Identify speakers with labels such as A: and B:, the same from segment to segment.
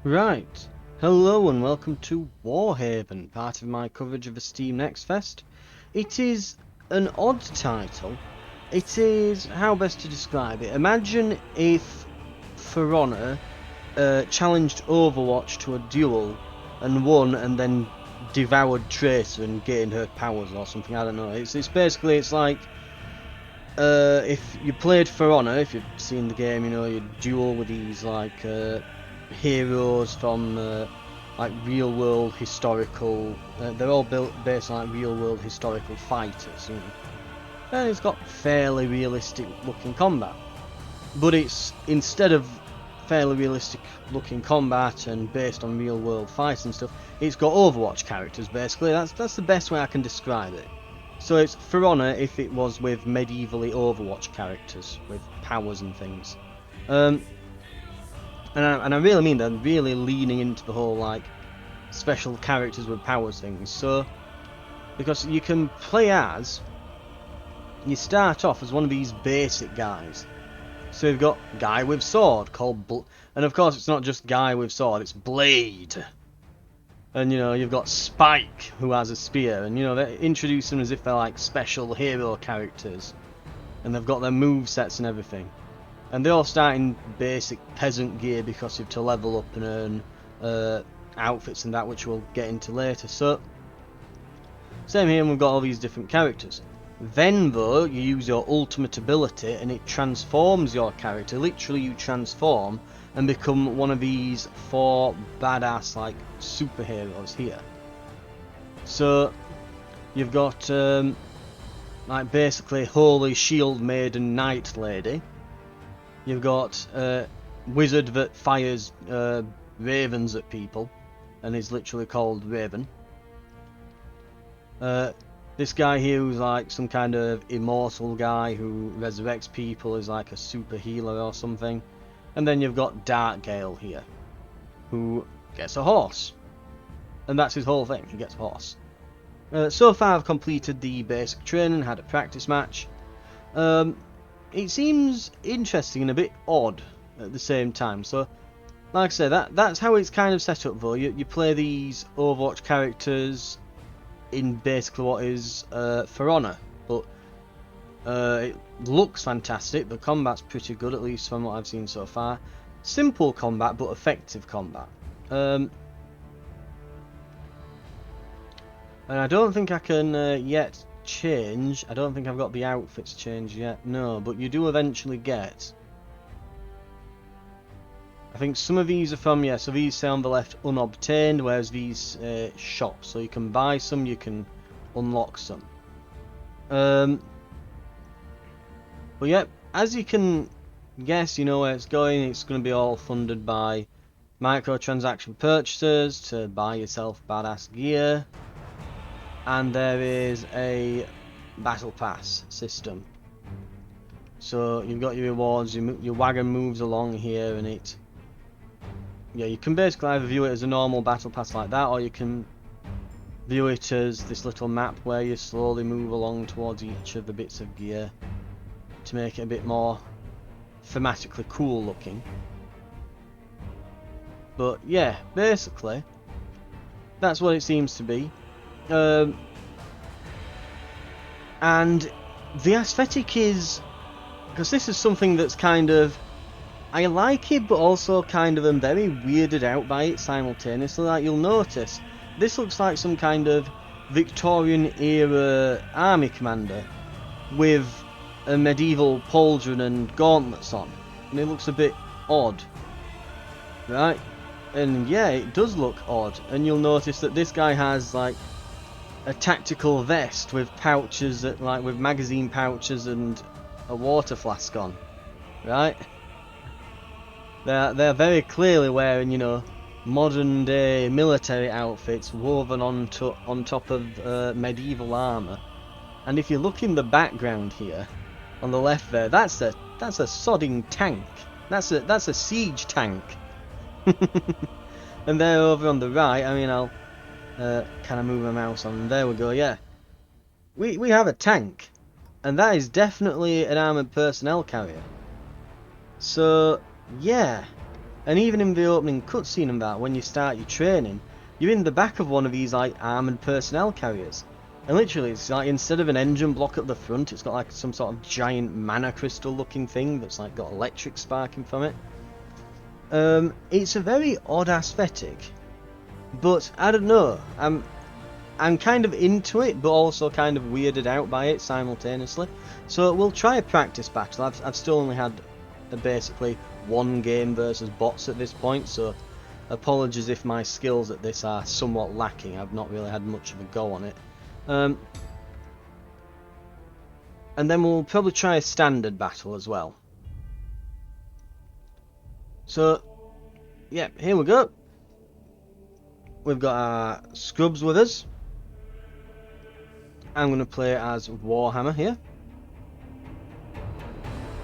A: Right. Hello and welcome to Warhaven, part of my coverage of the Steam Next Fest. It is an odd title. It is, how best to describe it? Imagine if For Honor challenged Overwatch to a duel and won and then devoured Tracer and gained her powers or something, I don't know. It's basically, it's like if you played For Honor, if you've seen the game, you know, you duel with these like heroes from like real world historical. They're all built based on like real world historical fighters, you know. And it's got fairly realistic looking combat, but it's instead of fairly realistic looking combat and based on real world fights and stuff, it's got Overwatch characters basically. That's the best way I can describe it. So it's For Honor if it was with medievally Overwatch characters with powers and things. Um, and I really mean that. I'm really leaning into the whole like special characters with powers things. So because you can play as, you start off as one of these basic guys. So you've got guy with sword called and of course it's not just guy with sword, it's Blade. And you know, you've got Spike who has a spear, and you know, they introduce them as if they're like special hero characters. And they've got their move sets and everything. And they all start in basic peasant gear because you have to level up and earn outfits and that, which we'll get into later. So, same here, and we've got all these different characters. Then though, you use your ultimate ability and it transforms your character. Literally you transform and become one of these 4 badass like superheroes here. So you've got like basically Holy Shield Maiden Knight Lady. You've got Wizard that fires ravens at people and is literally called Raven. This guy here who's like some kind of immortal guy who resurrects people, is like a super healer or something. And then you've got Dark Gale here, who gets a horse. And that's his whole thing, he gets a horse. So far I've completed the basic training, had a practice match. It seems interesting and a bit odd at the same time. So, like I said, that's how it's kind of set up though. You play these Overwatch characters in basically what is For Honor, but it looks fantastic. The combat's pretty good, at least from what I've seen so far. Simple combat, but effective combat. And I don't think I can yet change. I don't think I've got the outfits changed yet. No, but you do eventually get. I think some of these are from, yeah, so these say on the left unobtained, whereas these shops. So you can buy some, you can unlock some. But yeah, as you can guess, you know where it's going. It's going to be all funded by microtransaction purchases to buy yourself badass gear. And there is a battle pass system. So you've got your rewards, your wagon moves along here and it... Yeah, you can basically either view it as a normal battle pass like that, or you can view it as this little map where you slowly move along towards each of the bits of gear to make it a bit more thematically cool looking. But yeah, basically, that's what it seems to be. And the aesthetic is... because this is something that's kind of... I like it, but also kind of am very weirded out by it simultaneously. Like, you'll notice, this looks like some kind of Victorian-era army commander with a medieval pauldron and gauntlets on. And it looks a bit odd. Right? And yeah, it does look odd. And you'll notice that this guy has, like, a tactical vest with pouches, that, like, with magazine pouches and a water flask on. Right? They're very clearly wearing, you know, modern day military outfits woven on top of medieval armour. And if you look in the background here, on the left there, that's a sodding tank. That's a siege tank. And there over on the right, I mean, I'll kind of move my mouse on. There we go. Yeah, we have a tank, and that is definitely an armoured personnel carrier. So yeah, And even in the opening cutscene and that, when you start your training, you're in the back of one of these like armoured personnel carriers. And literally, it's like instead of an engine block at the front, it's got like some sort of giant mana crystal looking thing that's like got electric sparking from it. It's a very odd aesthetic, but I don't know. I'm kind of into it, but also kind of weirded out by it simultaneously. So we'll try a practice battle. I've still only had basically one game versus bots at this point, so apologies if my skills at this are somewhat lacking. I've not really had much of a go on it. And then we'll probably try a standard battle as well. So, yeah, here we go. We've got our scrubs with us. I'm going to play as Warhammer here.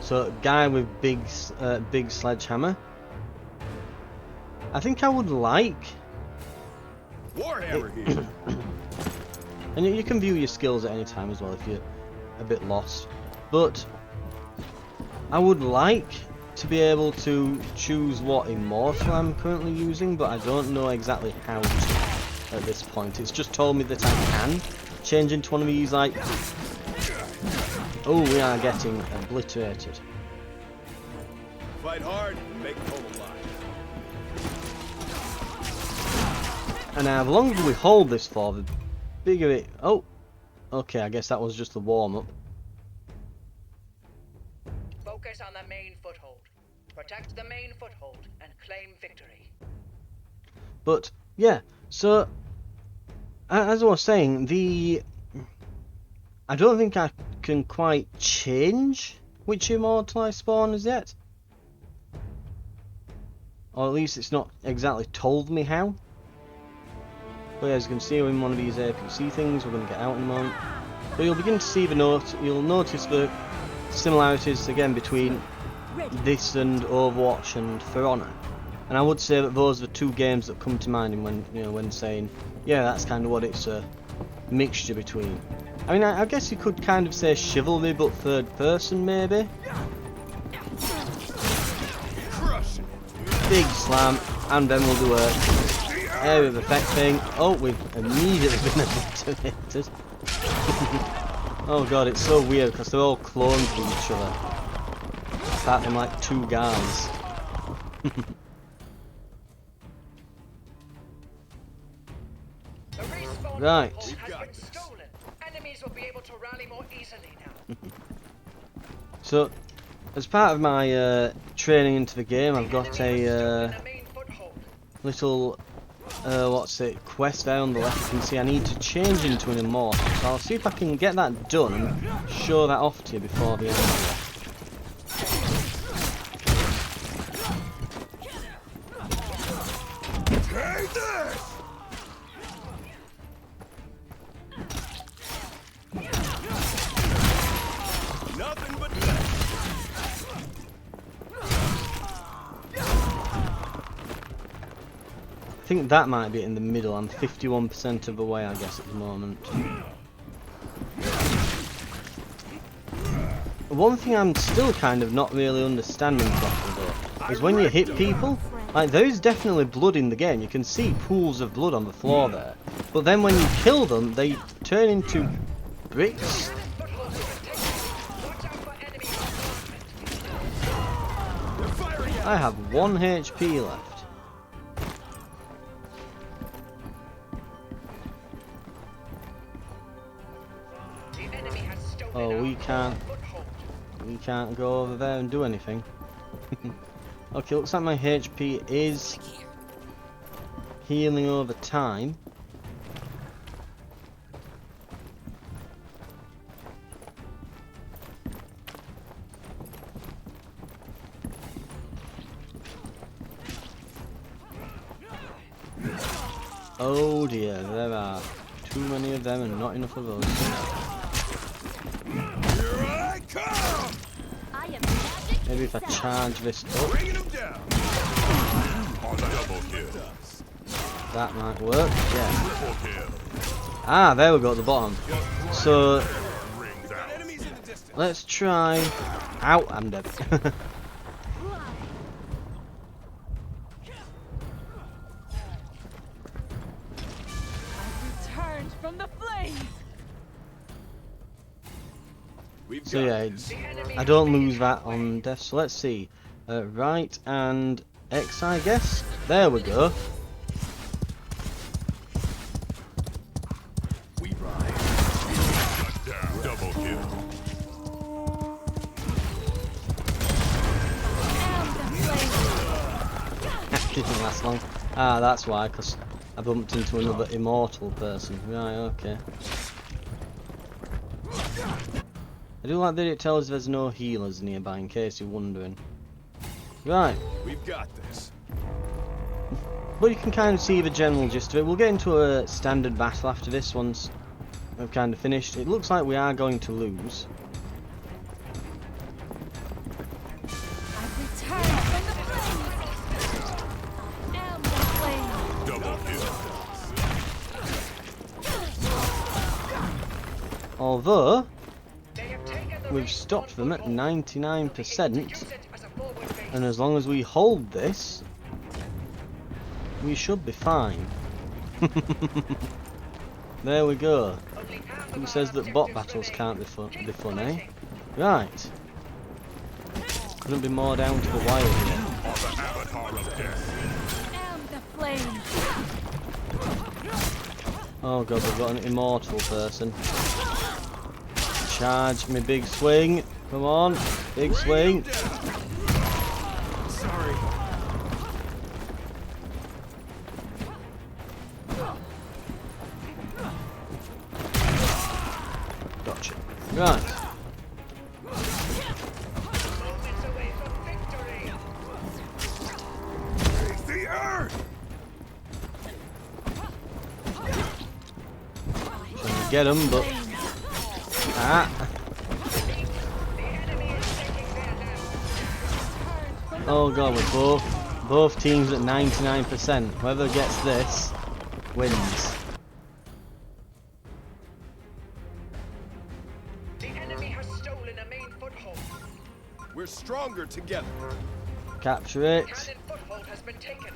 A: So, guy with big sledgehammer. I think I would like
B: Warhammer here.
A: And you can view your skills at any time as well if you're a bit lost. But I would like to be able to choose what immortal I'm currently using, but I don't know exactly how to at this point. It's just told me that I can change into one of these like... Oh, we are getting obliterated.
B: Fight hard and make home alive.
A: And now, the longer we hold this for, the bigger it... Oh! Okay, I guess that was just the warm-up.
C: Focus on the main foothold. Protect the main foothold and claim victory.
A: But, yeah, so... As I was saying, I don't think I can quite change which immortal I spawn as yet. Or at least it's not exactly told me how. But yeah, as you can see, we're in one of these APC things. We're going to get out in a moment. But you'll begin to see you'll notice the similarities again between this and Overwatch and For Honor. And I would say that those are the two games that come to mind when saying, yeah, that's kind of what it's a mixture between. I mean, I guess you could kind of say Chivalry, but third person maybe. Big slam, and then we'll do a area of effect thing. Oh, we've immediately been obliterated. Oh god, it's so weird because they're all clones of each other. Apart from like two guys. Right.
C: Enemies will be able to rally more easily now.
A: So, as part of my training into the game, I've got a little quest there on the left. You can see I need to change into an immortal, so I'll see if I can get that done and show that off to you before the end. I think that might be in the middle. I'm 51% of the way, I guess, at the moment. One thing I'm still kind of not really understanding properly though is when you hit people, like there is definitely blood in the game. You can see pools of blood on the floor there. But then when you kill them, they turn into bricks. I have 1 HP left. Oh, we can't go over there and do anything. Okay, looks like my HP is healing over time. Oh dear, there are too many of them and not enough of those. Maybe if I charge this up, that might work, yeah. Ah, there we go at the bottom. So, let's try... Ow, I'm dead.
D: from the flames.
B: We've
A: So
B: got
A: yeah,
B: this.
A: I don't lose that on death. So let's see. Right and X, I guess. There we go.
B: We ride.
E: Shut down. Double kill.
A: Didn't last long. Ah, that's why, because I bumped into another immortal person. Right, okay. I do like that it tells there's no healers nearby, in case you're wondering. Right,
B: We've got this.
A: but you can kind of see the general gist of it. We'll get into a standard battle after this once we've kind of finished. It looks like we are going to lose.
D: I've returned from the flames. I am the flame.
E: Double kill.
A: Although,
C: They have taken the
A: we've
C: main
A: stopped them at
C: foothold.
A: 99%,
C: Use it as a forward base.
A: and as long as we hold this, we should be fine. There we go.
C: Only half of
A: Who
C: our
A: says that bot
C: objectives
A: battles
C: remain.
A: can't
C: Keep
A: be fun, eh?
C: fighting.
A: Right. Couldn't be more down to the wire here.
E: Are the avatar of death.
D: I am the flame.
A: Oh god, we've got an immortal person. Charge me, big swing. Come on, big swing.
B: Sorry.
A: Gotcha. Right.
C: Moments away from victory.
B: It's the earth.
A: Trying to get him, but ah.
C: The enemy is taking their last.
A: Oh god, we're both teams at 99%. Whoever gets this wins.
C: The enemy has stolen a main foothold.
B: We're stronger together.
A: Capture it.
C: Cannon foothold has been taken.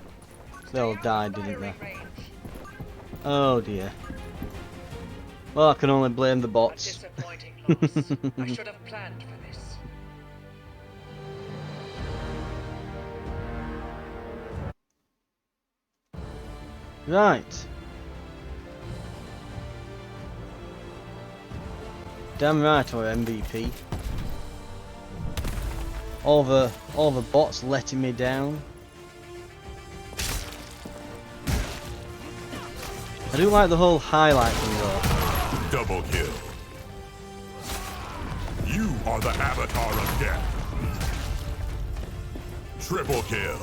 A: They all
C: Stay out
A: died,
C: of
A: didn't they?
C: firing range.
A: Oh dear. Well, I can only blame the
C: A
A: bots.
C: disappointing loss. I should have planned for this.
A: Right. Damn right, or MVP. All the bots letting me down. I do like the whole highlight thing though.
E: Double kill. You are the avatar of death. Triple kill.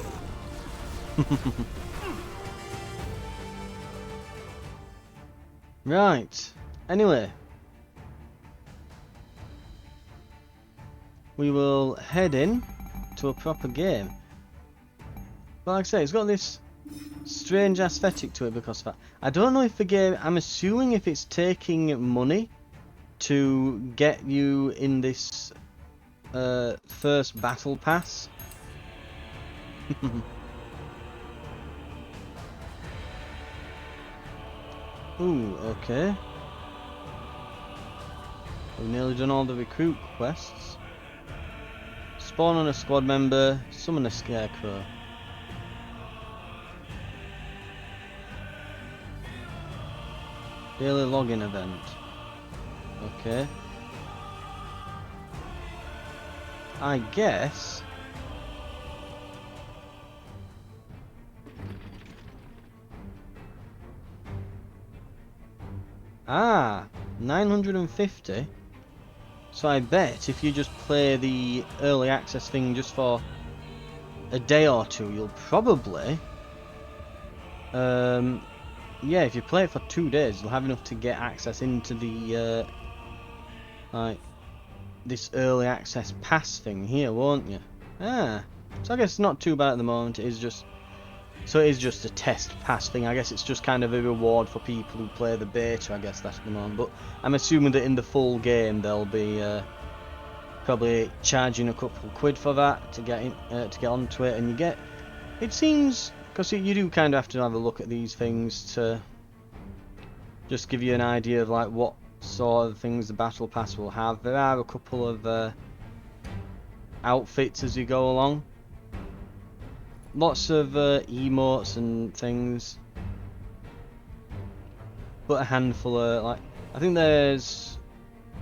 A: Right. Anyway. We will head in to a proper game. But like I say, it's got this strange aesthetic to it because of that. I don't know if the game, I'm assuming if it's taking money to get you in this first battle pass. Ooh, okay. We've nearly done all the recruit quests. Spawn on a squad member, summon a scarecrow. Daily login event. Okay. I guess. Ah, 950. So I bet if you just play the early access thing just for a day or two, you'll probably yeah, if you play it for 2 days, you'll have enough to get access into the like this early access pass thing here, won't you? Ah, so I guess it's not too bad at the moment. It is just a test pass thing. I guess it's just kind of a reward for people who play the beta. I guess that's at the moment. But I'm assuming that in the full game they'll be probably charging a couple quid for that to get in, to get onto it, and you get. It seems. Because you do kind of have to have a look at these things to Just give you an idea of like what sort of things the battle pass will have. There are a couple of outfits as you go along. Lots of emotes and things, but a handful of like, I think there's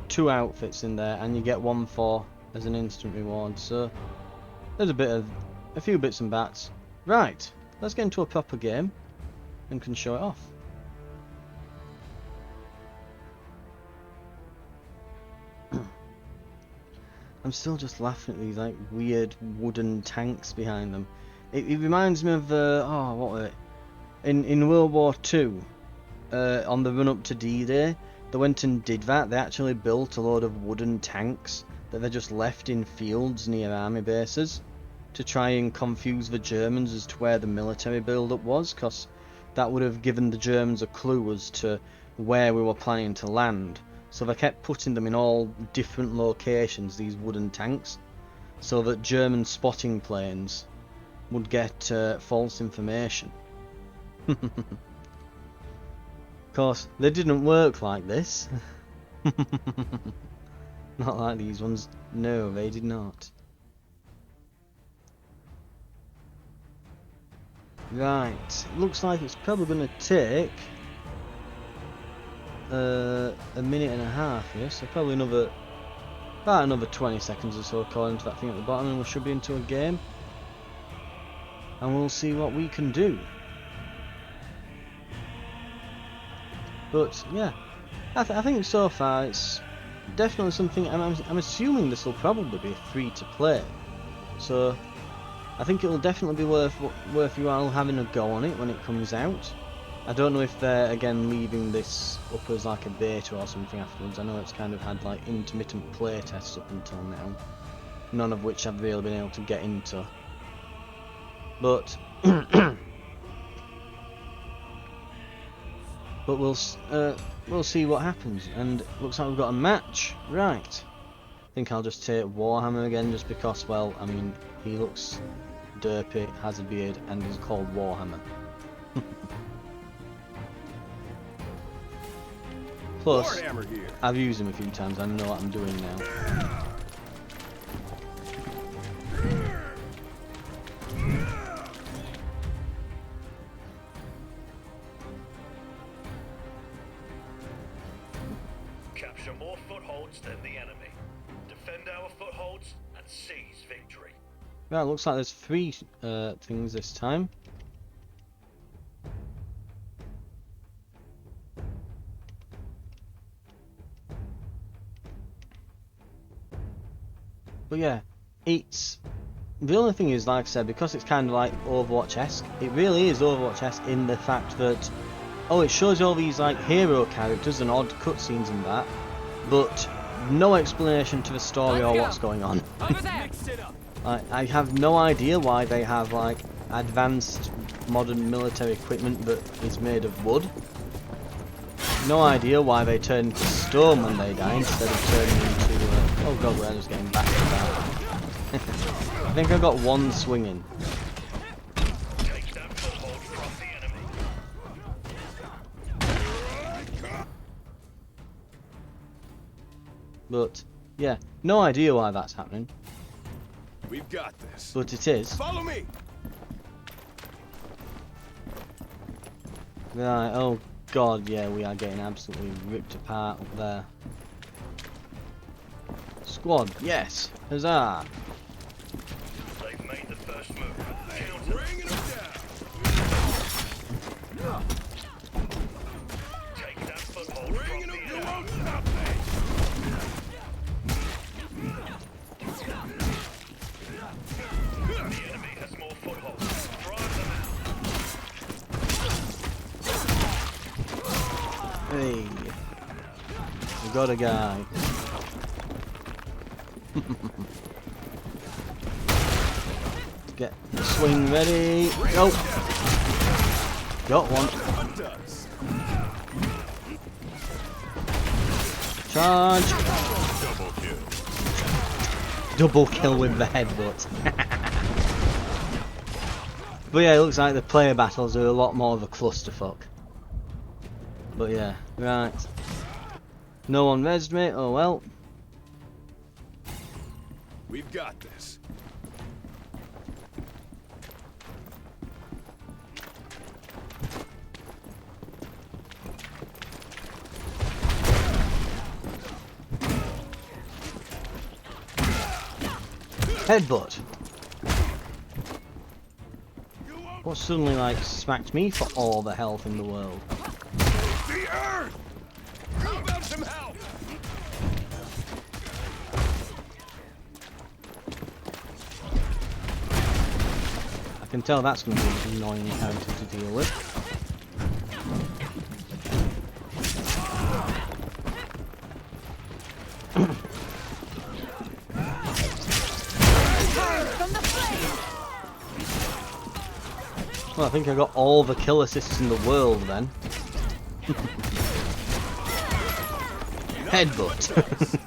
A: 2 outfits in there, and you get 1 for as an instant reward. So there's a few bits and bats. Right, let's get into a proper game and can show it off. I'm still just laughing at these like weird wooden tanks behind them. It reminds me of oh, what was it? In World War II, on the run up to D-Day, they went and did that. They actually built a load of wooden tanks that they just left in fields near army bases to try and confuse the Germans as to where the military build-up was, because that would have given the Germans a clue as to where we were planning to land. So they kept putting them in all different locations, these wooden tanks, so that German spotting planes would get false information. Of course, they didn't work like this. Not like these ones. No, they did not. Right, looks like it's probably going to take a minute and a half here, so probably about another 20 seconds or so according to that thing at the bottom, and we should be into a game, and we'll see what we can do. But yeah, I think so far it's definitely something. I'm assuming this will probably be free to play, so I think it'll definitely be worth you all having a go on it when it comes out. I don't know if they're again leaving this up as like a beta or something afterwards. I know it's kind of had like intermittent play tests up until now, none of which I've really been able to get into. But but we'll see what happens. And it looks like we've got a match. Right. I think I'll just take Warhammer again, just because, well, I mean, he looks derpy, has a beard, and is called Warhammer. Plus,
B: Warhammer here.
A: I've used him a few times, I know what I'm doing now.
F: Capture more footholds than the enemy. Defend our footholds and seize victory.
A: Right, looks like there's 3 things this time. But yeah, it's the only thing is, like I said, because it's kind of like Overwatch-esque, it really is Overwatch-esque in the fact that, oh, it shows you all these like hero characters and odd cutscenes and that, but no explanation to the story or what's going on.
D: Over there.
A: I have no idea why they have like advanced modern military equipment that is made of wood. No idea why they turn into stone when they die instead of turning into oh god, we're just getting back to that. I think I got 1 swinging.
F: Take that foothold from the enemy.
A: But yeah, no idea why that's happening.
B: We've got this.
A: But it is.
B: Follow me.
A: Right, oh god, yeah, we are getting absolutely ripped apart up there. Squad, yes, huzzah!
F: They've made the first move. Counter.
B: Bringing them down.
F: Take that foothold from
B: Bringing
F: the
B: them. You
F: enemy.
B: won't stop me.
F: The enemy has more footholds. Drive them out.
A: Hey, we got a guy. Get the swing ready. Go. Got one.
B: Hunt us.
A: Charge.
E: Double kill.
A: Double kill with the headbutt. But yeah, it looks like the player battles are a lot more of a clusterfuck. But yeah, right. No one rezzed me, oh well.
B: We've got this.
A: Headbutt. What suddenly like smacked me for all the health in the world?
B: The earth! How about some help?
A: I can tell that's going to be an annoying character to deal with.
D: From the flames!
A: Well, I think I got all the kill assists in the world then. Headbutt.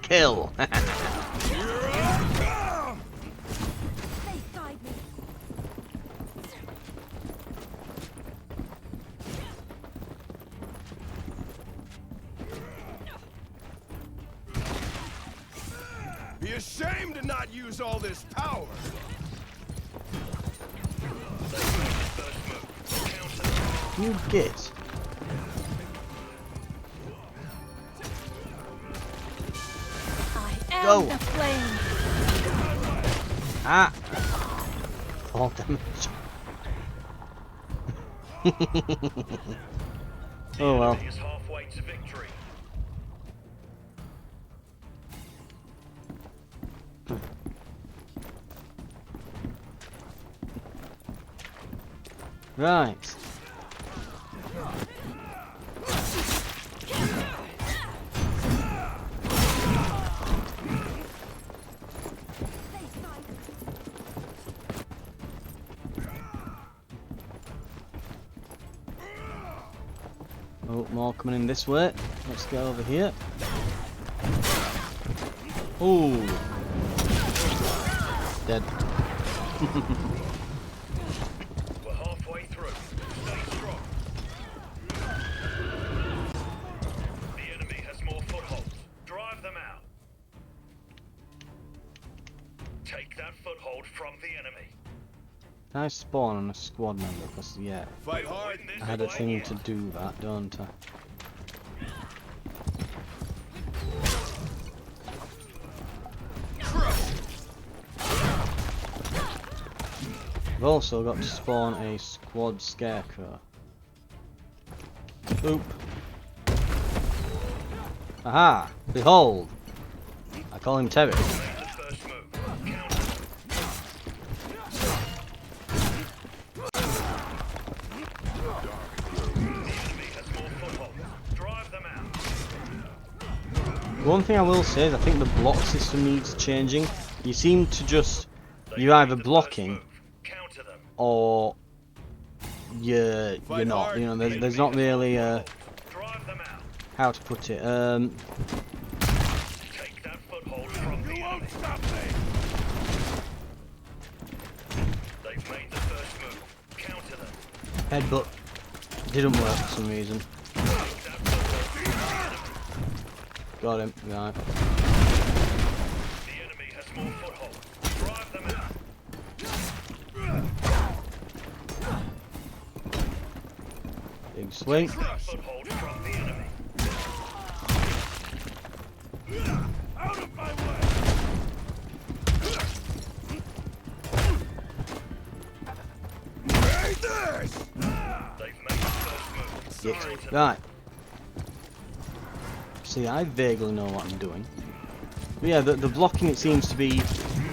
A: Kill.
D: They guide me.
B: Be ashamed to not use all this power.
A: You git.
D: I am
A: Go.
D: the flame.
A: Ah! Fall damage. Oh well.
F: Is halfway to victory.
A: Right. Oh, more coming in this way. Let's go over here. Ooh. Dead.
F: We're halfway through. Stay strong. The enemy has more footholds. Drive them out. Take that foothold from the enemy.
A: Can I spawn on a squad member? Because, yeah,
B: Fight hard.
F: Win this
A: I had a
F: fight
A: thing
F: here.
A: to do that, don't I? I've also got to spawn a squad scarecrow. Oop. Aha! Behold! I call him Terry.
F: Make the first move. Counter. The enemy has more footholds. Drive them out.
A: One thing I will say is I think the block system needs changing. You seem to just... You're either blocking
F: Counter them.
A: or you're not. You know, there's not really
F: Drive them out.
A: how to put it.
F: Take that foothold from the enemy.
B: Stop me.
F: They've made the first move. Counter them.
A: Headbutt didn't work for some reason.
F: Take that foothold from the enemy.
A: Got him. Right.
F: The enemy has more footholds. Drive them out.
A: Big swing.
F: Take that foothold from the enemy.
B: Out of my way. Take this.
F: They've made the first move.
A: Yes.
F: Counter them.
A: Right. See, I vaguely know what I'm doing. But yeah, the blocking, it seems to be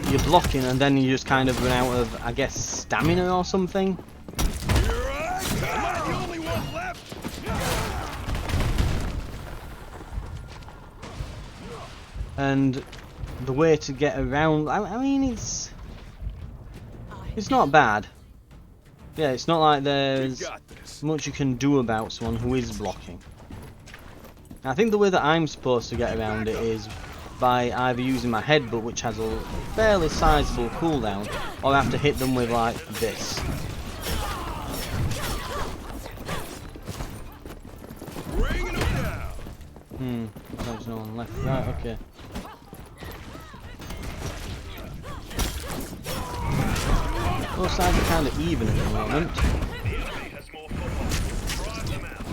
A: you're blocking and then you just kind of run out of, I guess, stamina or something.
B: Here I come. Am I the only one left?
A: And the way to get around, I mean, it's not bad. Yeah, it's not like
B: We've
A: there's
B: got this.
A: much you can do about someone who is blocking. I think the way that I'm supposed to get around it is by either using my headbutt, which has a fairly sizable cooldown, or I have to hit them with like this.
B: Bringing them down.
A: There's no one left. Right, okay. Both sides are kind of even at the moment.
F: The enemy has more footholds. Drive them out.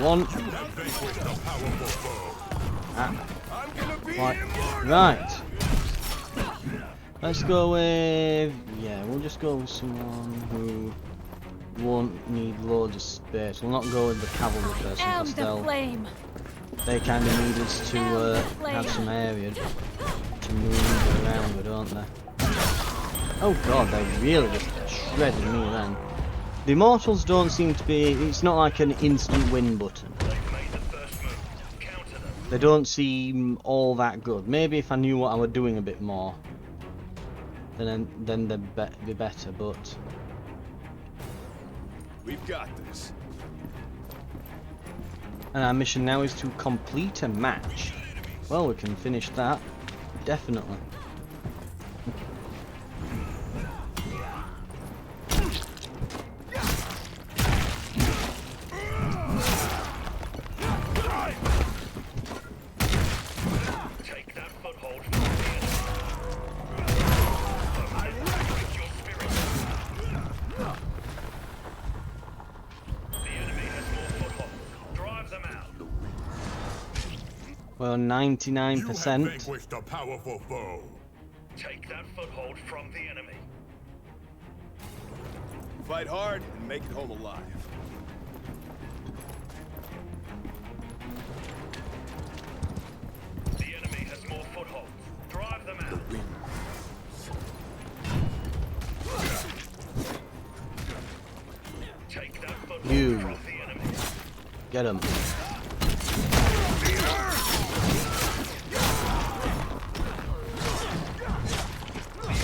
A: One.
E: Have vanquished a powerful foe.
B: I'm gonna be
A: Right.
B: immortal.
A: Right. Let's go with... yeah, we'll just go with someone who won't need loads of space. We'll not go with the cavalry person
D: And
A: because
D: the flame.
A: they kind of need us to have some area to move around with, don't they? Oh god, they really just shredded me then. The Immortals don't seem to be... it's not like an instant win button.
F: They've made the first move. Counter them.
A: They don't seem all that good. Maybe if I knew what I was doing a bit more, then they'd be better, but...
B: We've got this.
A: and our mission now is to complete a match. Well, we can finish that. Definitely.
F: Take that foothold from the enemy. I recognize your spirit. The enemy has more footholds. Drive them out.
A: Well,
E: You have
A: 99%.
E: vanquished a powerful foe.
F: Take that foothold from the enemy.
B: Fight hard and make it home alive.
F: The enemy has more footholds. Drive them out. Take that foothold
A: You.
F: from the enemy.
A: Get him.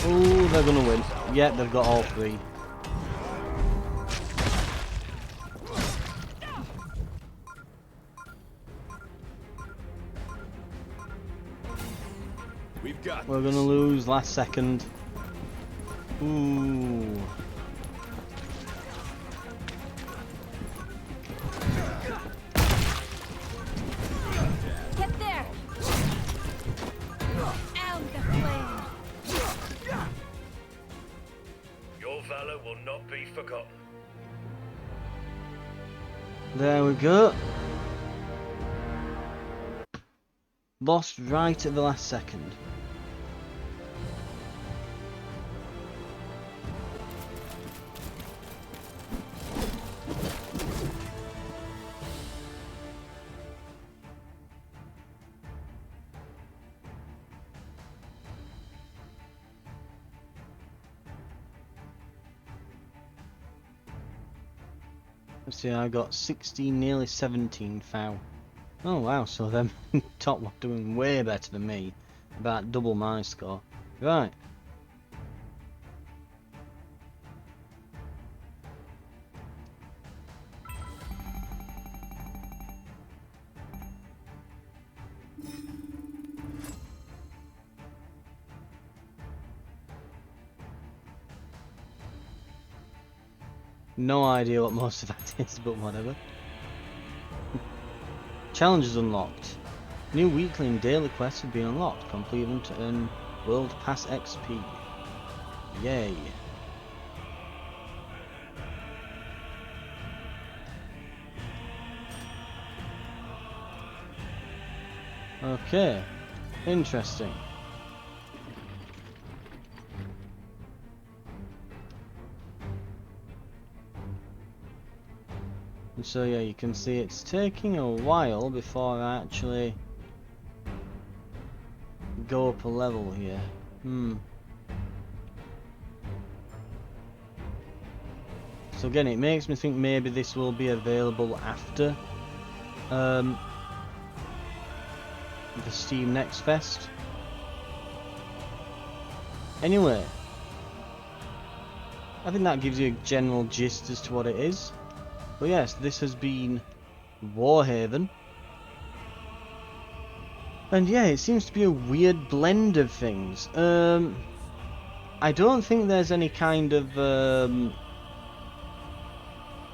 A: Oh, they're gonna win. Yeah, they've got all three.
B: We've got
A: We're gonna lose last second. Ooh.
D: Get there. And the flame.
F: Your valor will not be forgotten.
A: There we go. Lost right at the last second. Let's see, I got 16, nearly 17 foul. Oh wow, so them top were doing way better than me. About double my score. Right. No idea what most of that is, but whatever. Challenges unlocked. New weekly and daily quests have been unlocked. Complete them to earn World Pass XP. Yay. Okay. Interesting. And so yeah, you can see it's taking a while before I actually go up a level here. So again, it makes me think maybe this will be available after the Steam Next Fest. Anyway, I think that gives you a general gist as to what it is. But yes, this has been Warhaven. And yeah, it seems to be a weird blend of things. I don't think there's any kind of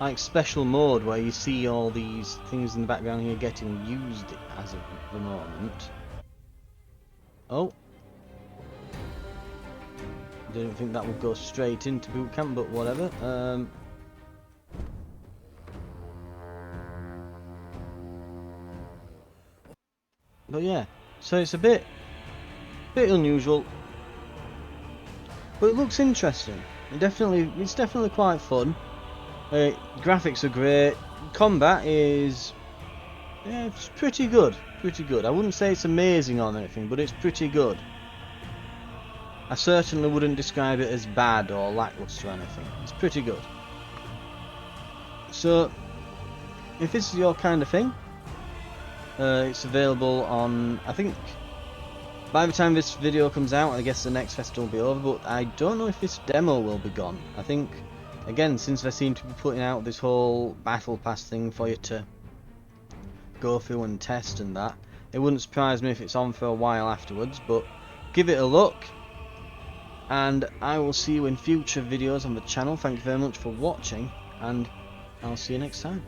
A: like special mode where you see all these things in the background here getting used as of the moment. Oh. Didn't think that would go straight into boot camp, but whatever. But yeah, so it's a bit unusual, but it looks interesting. It's definitely quite fun. Graphics are great. Combat is, yeah, it's pretty good. Pretty good. I wouldn't say it's amazing or anything, but it's pretty good. I certainly wouldn't describe it as bad or lackluster or anything. It's pretty good. So, if this is your kind of thing, it's available on, I think, by the time this video comes out, I guess the next festival will be over, but I don't know if this demo will be gone. I think, again, since they seem to be putting out this whole battle pass thing for you to go through and test and that, it wouldn't surprise me if it's on for a while afterwards, but give it a look. And I will see you in future videos on the channel. Thank you very much for watching, and I'll see you next time.